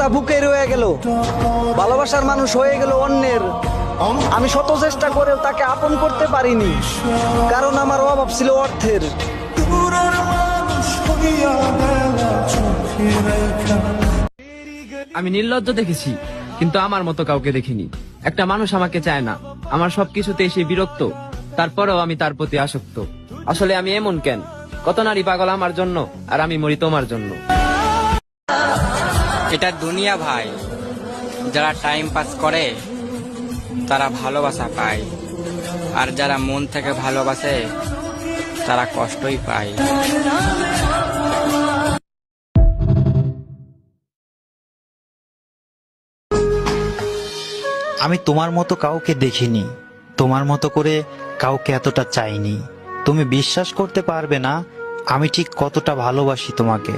মনটা বুকে রয়ে গেল, ভালোবাসার মানুষ হয়ে গেল অন্যের। আমি শত চেষ্টা করেও তাকে আপন করতে পারিনি, কারণ আমার অভাব ছিল অর্থের। আমি নির্লজ্জ দেখেছি, কিন্তু আমার মতো কাউকে দেখিনি। একটা মানুষ আমাকে চায় না, আমার সবকিছুতে সে বিরক্ত, তারপরেও আমি তার প্রতি আসক্ত। আসলে আমি এমন কেন? কত নারী পাগল আমার জন্য, আর আমি মরি তোমার জন্য। এটা দুনিয়া ভাই, যারা টাইম পাস করে তারা ভালোবাসা পায়, আর যারা মন থেকে ভালোবাসে তারা কষ্টই পায়। আমি তোমার মতো কাউকে দেখিনি, তোমার মতো করে কাউকে এতটা চাইনি। তুমি বিশ্বাস করতে পারবে না আমি ঠিক কতটা ভালোবাসি তোমাকে।